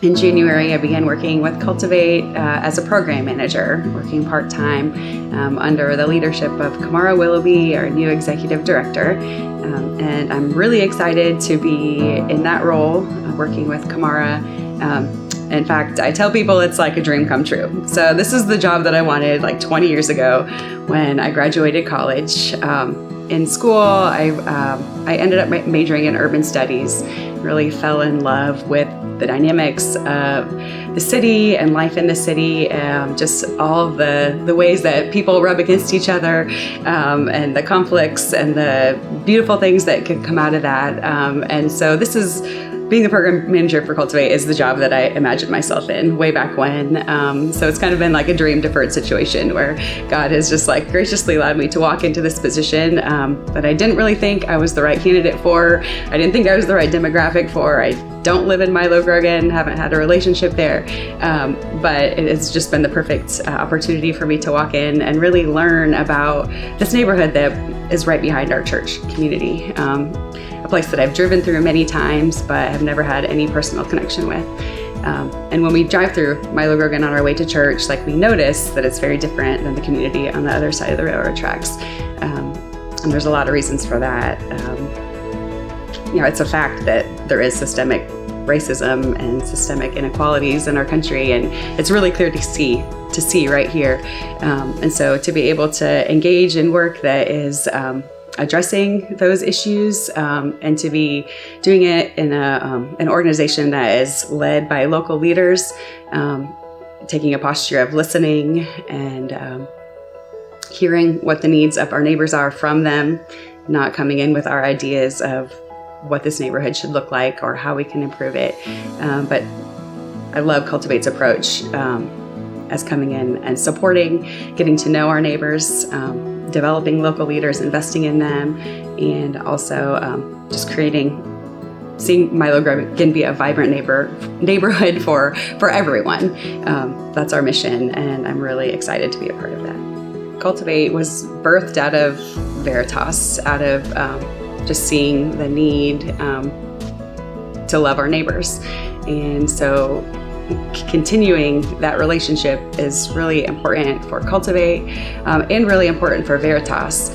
In January, I began working with Cultivate as a program manager, working part-time under the leadership of Kamara Willoughby, our new executive director. And I'm really excited to be in that role, working with Kamara. In fact, I tell people it's like a dream come true. So this is the job that I wanted like 20 years ago when I graduated college. In school, I ended up majoring in urban studies, really fell in love with the dynamics of the city and life in the city, just all of the ways that people rub against each other, and the conflicts and the beautiful things that could come out of that. And so being the program manager for Cultivate is the job that I imagined myself in way back when. So it's kind of been like a dream deferred situation where God has just like graciously allowed me to walk into this position that I didn't really think I was the right candidate for. I didn't think I was the right demographic for. I don't live in Milo-Grogan, haven't had a relationship there, but it has just been the perfect opportunity for me to walk in and really learn about this neighborhood that is right behind our church community. A place that I've driven through many times, but have never had any personal connection with. And when we drive through Milo-Grogan on our way to church, like we notice that it's very different than the community on the other side of the railroad tracks. And there's a lot of reasons for that. It's a fact that there is systemic racism and systemic inequalities in our country, and it's really clear to see right here. And so to be able to engage in work that is addressing those issues, and to be doing it in an organization that is led by local leaders, taking a posture of listening and hearing what the needs of our neighbors are from them, not coming in with our ideas of what this neighborhood should look like or how we can improve it. But I love Cultivate's approach as coming in and supporting, getting to know our neighbors, developing local leaders, investing in them, and also just seeing Milo-Grogan be a vibrant neighborhood for everyone. That's our mission, and I'm really excited to be a part of that. Cultivate was birthed out of Veritas, out of just seeing the need to love our neighbors. And so continuing that relationship is really important for Cultivate, and really important for Veritas.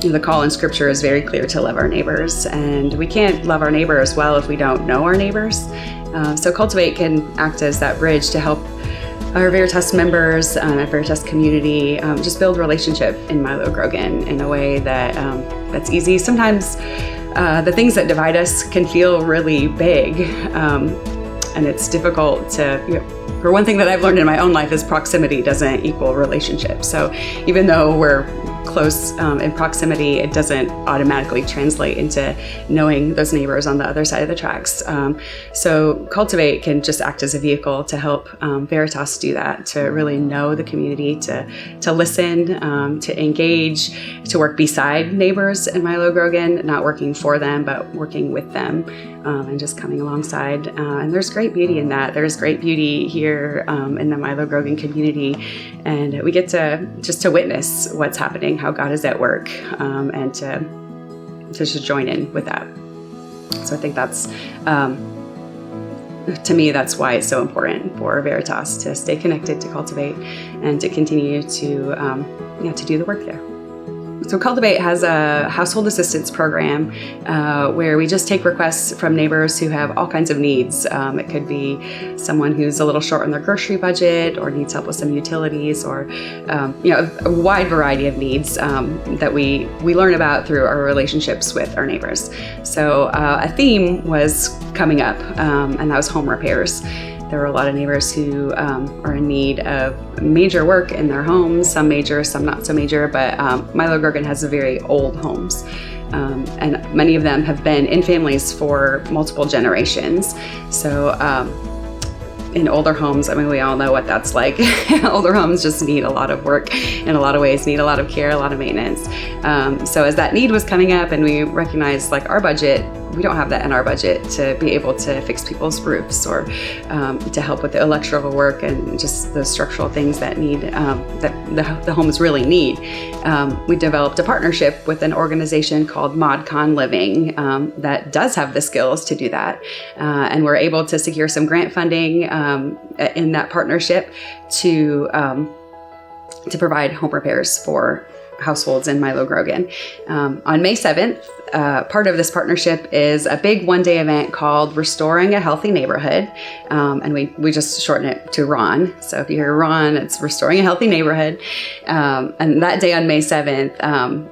The call in Scripture is very clear to love our neighbors, and we can't love our neighbors well if we don't know our neighbors. So Cultivate can act as that bridge to help our Veritas members, Veritas community, just build relationship in Milo-Grogan in a way that's easy. Sometimes the things that divide us can feel really big. And it's difficult to, for one thing that I've learned in my own life is proximity doesn't equal relationship. So even though we're close in proximity, it doesn't automatically translate into knowing those neighbors on the other side of the tracks. So Cultivate can just act as a vehicle to help Veritas do that, to really know the community, to listen, to engage, to work beside neighbors in Milo-Grogan, not working for them, but working with them, and just coming alongside. And there's great beauty in that. There's great beauty here in the Milo-Grogan community, and we get to witness what's happening, how God is at work, and to just join in with that. So I think that's, to me, that's why it's so important for Veritas to stay connected to Cultivate and to continue to do the work there. So Cultivate has a household assistance program where we just take requests from neighbors who have all kinds of needs. It could be someone who's a little short on their grocery budget or needs help with some utilities, or a wide variety of needs that we learn about through our relationships with our neighbors. So a theme was coming up, and that was home repairs. There were a lot of neighbors who are in need of major work in their homes, some major, some not so major, but Milo-Grogan has very old homes. And many of them have been in families for multiple generations. So in older homes, I mean, we all know what that's like. Older homes just need a lot of work in a lot of ways, need a lot of care, a lot of maintenance. So as that need was coming up and we recognized like our budget we don't have that in our budget to be able to fix people's roofs or to help with the electrical work and just the structural things that need that the homes really need. We developed a partnership with an organization called ModCon Living that does have the skills to do that, and we're able to secure some grant funding in that partnership to provide home repairs for households in Milo-Grogan. On May 7th, part of this partnership is a big one-day event called Restoring a Healthy Neighborhood, and we just shorten it to RON. So if you hear RON, it's Restoring a Healthy Neighborhood. And that day on May 7th,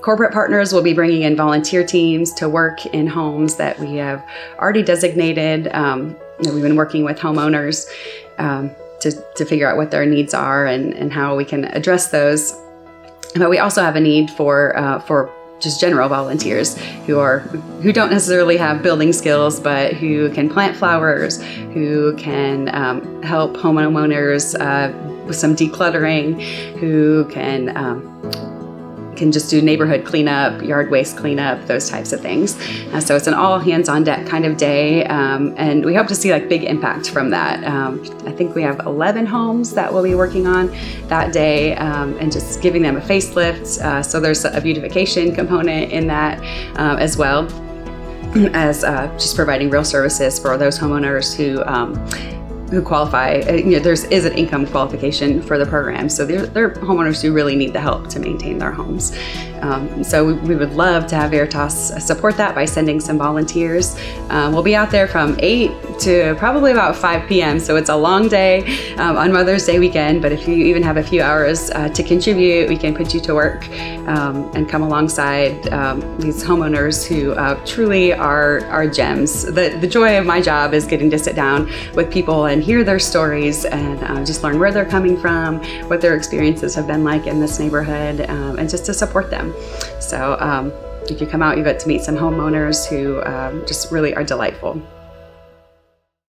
corporate partners will be bringing in volunteer teams to work in homes that we have already designated. We've been working with homeowners to figure out what their needs are and how we can address those. But we also have a need for just general volunteers who don't necessarily have building skills, but who can plant flowers, who can help homeowners with some decluttering, who can just do neighborhood cleanup, yard waste cleanup, those types of things. So it's an all hands on deck kind of day, and we hope to see like big impact from that. I think we have 11 homes that we'll be working on that day, and just giving them a facelift. So there's a beautification component in that as well as just providing real services for those homeowners who qualify. There is an income qualification for the program, so they're homeowners who really need the help to maintain their homes. So we would love to have Veritas support that by sending some volunteers. We'll be out there from 8 to probably about 5 p.m. So it's a long day on Mother's Day weekend, but if you even have a few hours to contribute, we can put you to work and come alongside these homeowners who truly are gems. The joy of my job is getting to sit down with people and hear their stories and just learn where they're coming from, what their experiences have been like in this neighborhood, and just to support them. So if you come out, you get to meet some homeowners who just really are delightful.